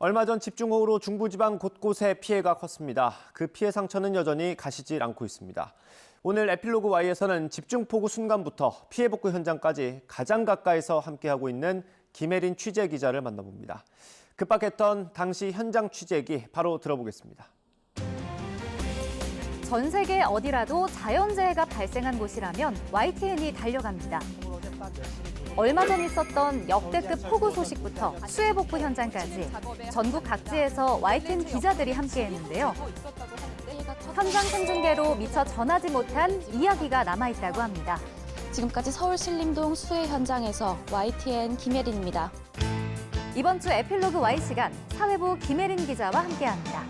얼마 전 집중호우로 중부지방 곳곳에 피해가 컸습니다. 그 피해 상처는 여전히 가시질 않고 있습니다. 오늘 에필로그 Y에서는 집중폭우 순간부터 피해 복구 현장까지 가장 가까이서 함께하고 있는 김혜린 취재기자를 만나봅니다. 급박했던 당시 현장 취재기 바로 들어보겠습니다. 전 세계 어디라도 자연재해가 발생한 곳이라면 YTN이 달려갑니다. 얼마 전 있었던 역대급 폭우 소식부터 수해 복구 현장까지 전국 각지에서 YTN 기자들이 함께했는데요. 현장 생중계로 미처 전하지 못한 이야기가 남아있다고 합니다. 지금까지 서울 신림동 수해 현장에서 YTN 김혜린입니다. 이번 주 에필로그 Y 시간 사회부 김혜린 기자와 함께합니다.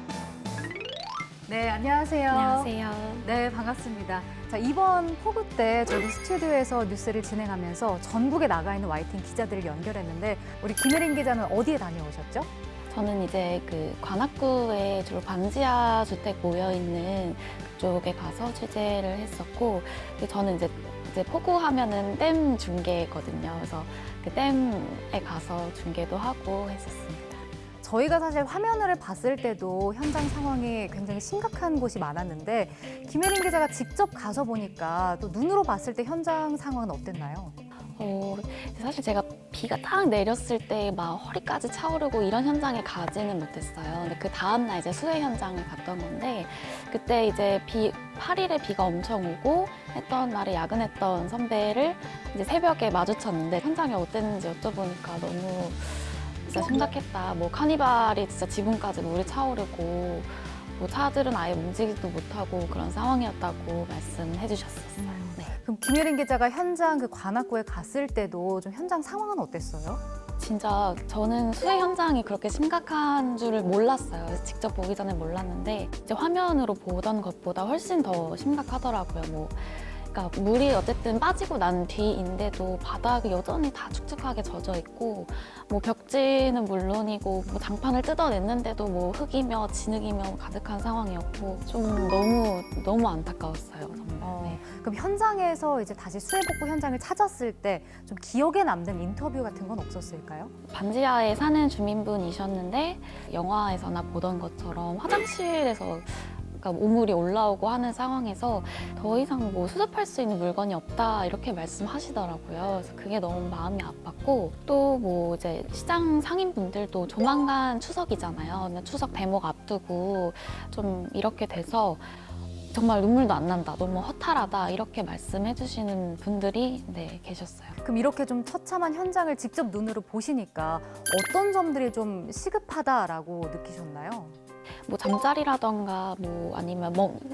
네, 안녕하세요. 안녕하세요. 네, 반갑습니다. 자, 이번 폭우 때 저희 스튜디오에서 뉴스를 진행하면서 전국에 나가 있는 YTN 기자들을 연결했는데 우리 김혜린 기자는 어디에 다녀오셨죠? 저는 이제 그 관악구에 주로 반지하 주택 모여 있는 그쪽에 가서 취재를 했었고, 저는 이제 폭우하면은 댐 중계거든요. 그래서 그 댐에 가서 중계도 하고 했었습니다. 저희가 사실 화면을 봤을 때도 현장 상황이 굉장히 심각한 곳이 많았는데 김혜린 기자가 직접 가서 보니까 또 눈으로 봤을 때 현장 상황은 어땠나요? 사실 제가 비가 딱 내렸을 때 막 허리까지 차오르고 이런 현장에 가지는 못했어요. 근데 그 다음날 이제 수해 현장을 갔던 건데 그때 이제 8일에 비가 엄청 오고 했던 날에 야근했던 선배를 이제 새벽에 마주쳤는데 현장이 어땠는지 여쭤보니까 너무 진짜 심각했다. 뭐 카니발이 진짜 지붕까지 물이 차오르고 뭐 차들은 아예 움직이지도 못하고 그런 상황이었다고 말씀해 주셨었어요. 네. 그럼 김혜린 기자가 현장 그 관악구에 갔을 때도 좀 현장 상황은 어땠어요? 진짜 저는 수해 현장이 그렇게 심각한 줄을 몰랐어요. 그래서 직접 보기 전에 몰랐는데 이제 화면으로 보던 것보다 훨씬 더 심각하더라고요. 그러니까 물이 어쨌든 빠지고 난 뒤인데도 바닥이 여전히 다 축축하게 젖어 있고 뭐 벽지는 물론이고 뭐 장판을 뜯어냈는데도 뭐 흙이며 진흙이며 가득한 상황이었고 좀 너무 안타까웠어요. 정말. 네. 그럼 현장에서 이제 다시 수해 복구 현장을 찾았을 때 좀 기억에 남는 인터뷰 같은 건 없었을까요? 반지하에 사는 주민분이셨는데 영화에서나 보던 것처럼 화장실에서 그러니까 오물이 올라오고 하는 상황에서 더 이상 뭐 수습할 수 있는 물건이 없다 이렇게 말씀하시더라고요. 그래서 그게 너무 마음이 아팠고 또 뭐 이제 시장 상인분들도 조만간 추석이잖아요. 근데 추석 대목 앞두고 좀 이렇게 돼서 정말 눈물도 안 난다, 너무 허탈하다 이렇게 말씀해 주시는 분들이 계셨어요. 그럼 이렇게 좀 처참한 현장을 직접 눈으로 보시니까 어떤 점들이 좀 시급하다라고 느끼셨나요? 뭐 잠자리라던가 뭐 아니면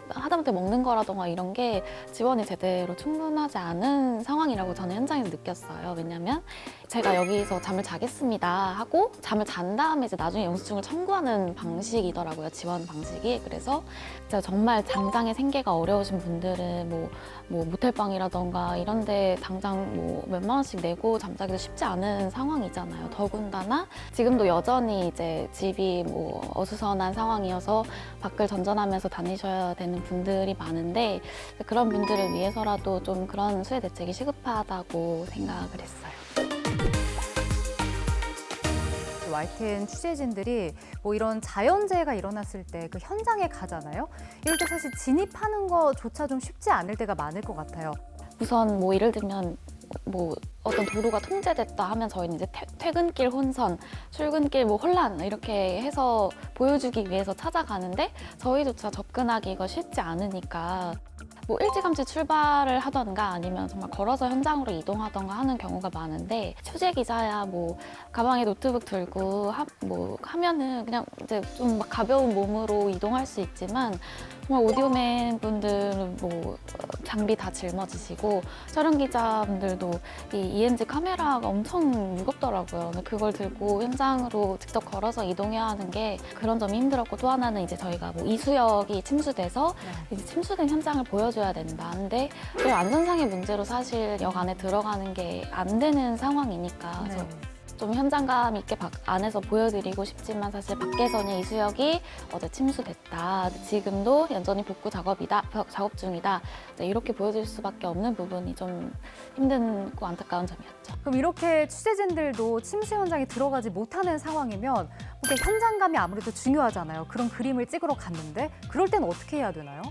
하다못해 먹는 거라던가 이런 게 지원이 제대로 충분하지 않은 상황이라고 저는 현장에서 느꼈어요. 왜냐면 제가 여기서 잠을 자겠습니다 하고 잠을 잔 다음에 이제 나중에 영수증을 청구하는 방식이더라고요. 지원 방식이. 그래서 진짜 정말 당장의 생계가 어려우신 분들은 뭐 모텔방이라던가 이런 데 당장 뭐 몇만 원씩 내고 잠자기도 쉽지 않은 상황이잖아요. 더군다나 지금도 여전히 이제 집이 뭐 어수선한 상황이어서 밖을 전전하면서 다니셔야 되는 분들이 많은데 그런 분들을 위해서라도 좀 그런 수해 대책이 시급하다고 생각을 했어요. YTN 취재진들이 뭐 이런 자연재해가 일어났을 때 그 현장에 가잖아요. 이럴 때 사실 진입하는 거조차 좀 쉽지 않을 때가 많을 것 같아요. 우선 뭐 예를 들면 뭐 어떤 도로가 통제됐다 하면 저희는 이제 퇴근길 혼선, 출근길 뭐 혼란 이렇게 해서 보여주기 위해서 찾아가는데 저희조차 접근하기가 쉽지 않으니까 뭐 일찌감치 출발을 하던가 아니면 정말 걸어서 현장으로 이동하던가 하는 경우가 많은데 취재 기자야 뭐 가방에 노트북 들고 하면은 그냥 이제 좀 막 가벼운 몸으로 이동할 수 있지만 정말 오디오맨 분들은 뭐 장비 다 짊어지시고 촬영 기자분들도 이 ENG 카메라가 엄청 무겁더라고요. 그걸 들고 현장으로 직접 걸어서 이동해야 하는 게 그런 점이 힘들었고 또 하나는 이제 저희가 뭐 이수역이 침수돼서 이제 침수된 현장을 보여줘야 된다. 근데 그 안전상의 문제로 사실 역 안에 들어가는 게 안 되는 상황이니까. 그래서 좀 현장감 있게 안에서 보여드리고 싶지만 사실 밖에서는 이수혁이 어제 침수됐다. 지금도 여전히 복구 작업 중이다. 이렇게 보여줄 수밖에 없는 부분이 좀 힘든고 안타까운 점이었죠. 그럼 이렇게 취재진들도 침수 현장에 들어가지 못하는 상황이면 이게 현장감이 아무래도 중요하잖아요. 그런 그림을 찍으러 갔는데 그럴 때는 어떻게 해야 되나요?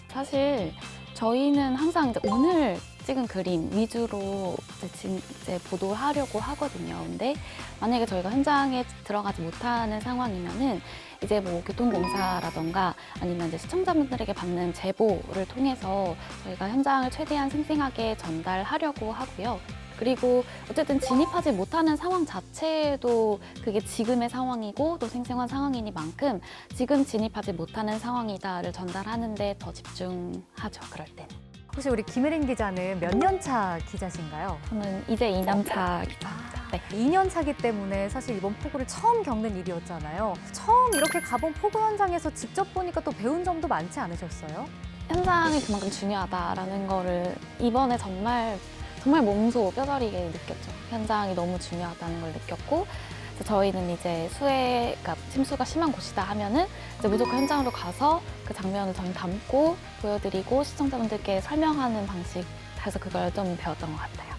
사실 저희는 항상 이제 오늘 찍은 그림 위주로 이제 보도를 하려고 하거든요. 근데 만약에 저희가 현장에 들어가지 못하는 상황이면은 이제 뭐 교통공사라던가 아니면 이제 시청자분들에게 받는 제보를 통해서 저희가 현장을 최대한 생생하게 전달하려고 하고요. 그리고 어쨌든 진입하지 못하는 상황 자체도 그게 지금의 상황이고 또 생생한 상황이니만큼 지금 진입하지 못하는 상황이다를 전달하는 데 더 집중하죠, 그럴 때는. 혹시 우리 김혜린 기자는 몇 년 차 기자신가요? 저는 이제 2년 차 기자입니다. 네. 2년 차기 때문에 사실 이번 폭우를 처음 겪는 일이었잖아요. 처음 이렇게 가본 폭우 현장에서 직접 보니까 또 배운 점도 많지 않으셨어요? 현장이 그만큼 중요하다라는 거를 이번에 정말 몸소 뼈저리게 느꼈죠. 현장이 너무 중요하다는 걸 느꼈고 그래서 저희는 이제 그러니까 침수가 심한 곳이다 하면은 이제 무조건 현장으로 가서 그 장면을 저희 담고 보여드리고 시청자분들께 설명하는 방식, 그래서 그걸 좀 배웠던 것 같아요.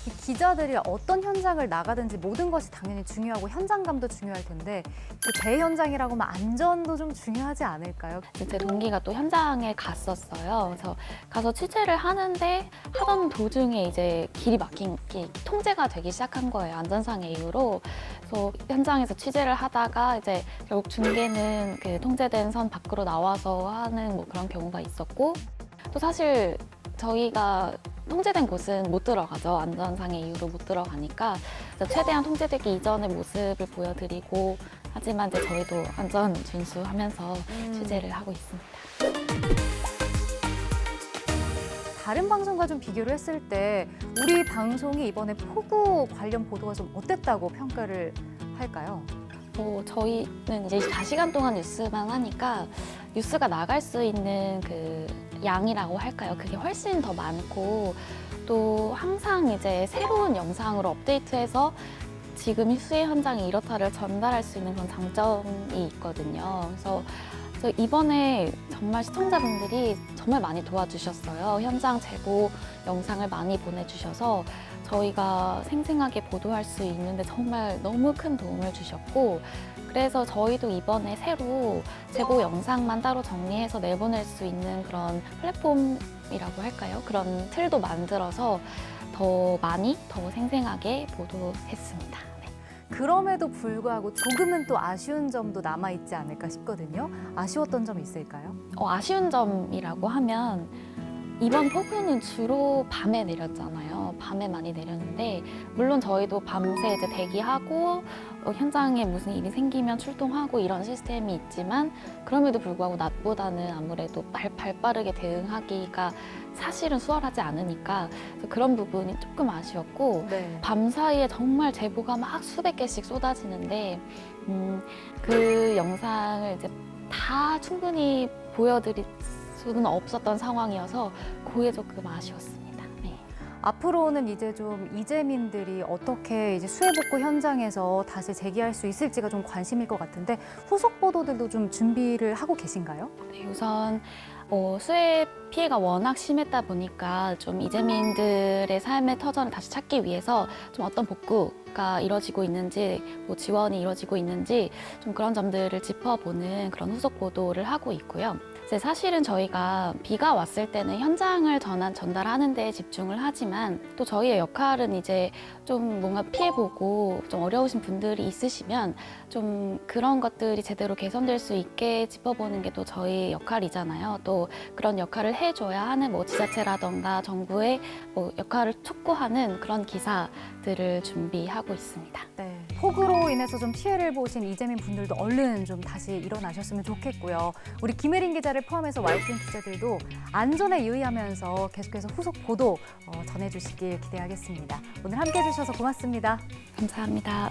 이 기자들이 어떤 현장을 나가든지 모든 것이 당연히 중요하고 현장감도 중요할 텐데 그 대현장이라고 하면 안전도 좀 중요하지 않을까요? 제 동기가 또 현장에 갔었어요. 그래서 가서 취재를 하는데 하던 도중에 이제 길이 막힌 게 통제가 되기 시작한 거예요. 안전상의 이유로. 그래서 현장에서 취재를 하다가 이제 결국 중계는 그 통제된 선 밖으로 나와서 하는 뭐 그런 경우가 있었고 또 사실 저희가 통제된 곳은 못 들어가죠. 안전상의 이유로 못 들어가니까 최대한 통제되기 이전의 모습을 보여드리고 하지만 이제 저희도 안전 준수하면서 취재를 하고 있습니다. 다른 방송과 좀 비교를 했을 때 우리 방송이 이번에 폭우 관련 보도가 좀 어땠다고 평가를 할까요? 저희는 이제 24시간 동안 뉴스만 하니까 뉴스가 나갈 수 있는 그 양이라고 할까요? 그게 훨씬 더 많고 또 항상 이제 새로운 영상으로 업데이트해서 지금 수해 현장이 이렇다를 전달할 수 있는 그런 장점이 있거든요. 그래서 이번에 정말 시청자분들이 정말 많이 도와주셨어요. 현장 제보 영상을 많이 보내주셔서 저희가 생생하게 보도할 수 있는데 정말 너무 큰 도움을 주셨고 그래서 저희도 이번에 새로 제보 영상만 따로 정리해서 내보낼 수 있는 그런 플랫폼이라고 할까요? 그런 틀도 만들어서 더 많이, 더 생생하게 보도했습니다. 네. 그럼에도 불구하고 조금은 또 아쉬운 점도 남아있지 않을까 싶거든요. 아쉬웠던 점이 있을까요? 아쉬운 점이라고 하면 이번 폭우는 주로 밤에 내렸잖아요. 밤에 많이 내렸는데 물론 저희도 밤새 이제 대기하고 현장에 무슨 일이 생기면 출동하고 이런 시스템이 있지만 그럼에도 불구하고 낮보다는 아무래도 발빠르게 대응하기가 사실은 수월하지 않으니까 그런 부분이 조금 아쉬웠고 네. 밤 사이에 정말 제보가 막 수백 개씩 쏟아지는데 그 영상을 이제 다 충분히 보여드릴 수는 없었던 상황이어서 그게 조금 아쉬웠습니다. 네. 앞으로는 이제 좀 이재민들이 어떻게 이제 수해 복구 현장에서 다시 재기할 수 있을지가 좀 관심일 것 같은데 후속 보도들도 좀 준비를 하고 계신가요? 네, 우선 수해 피해가 워낙 심했다 보니까 좀 이재민들의 삶의 터전을 다시 찾기 위해서 좀 어떤 복구가 이루어지고 있는지, 뭐 지원이 이루어지고 있는지 좀 그런 점들을 짚어보는 그런 후속 보도를 하고 있고요. 사실은 저희가 비가 왔을 때는 현장을 전달하는 데 집중을 하지만 또 저희의 역할은 이제 좀 뭔가 피해보고 좀 어려우신 분들이 있으시면 좀 그런 것들이 제대로 개선될 수 있게 짚어보는 게 또 저희 역할이잖아요. 또 그런 역할을 해줘야 하는 뭐 지자체라던가 정부의 뭐 역할을 촉구하는 그런 기사들을 준비하고 있습니다. 네. 폭우로 인해서 좀 피해를 보신 이재민 분들도 얼른 좀 다시 일어나셨으면 좋겠고요. 우리 김혜린 기자를 포함해서 YTN 기자들도 안전에 유의하면서 계속해서 후속 보도 전해주시길 기대하겠습니다. 오늘 함께해 주셔서 고맙습니다. 감사합니다.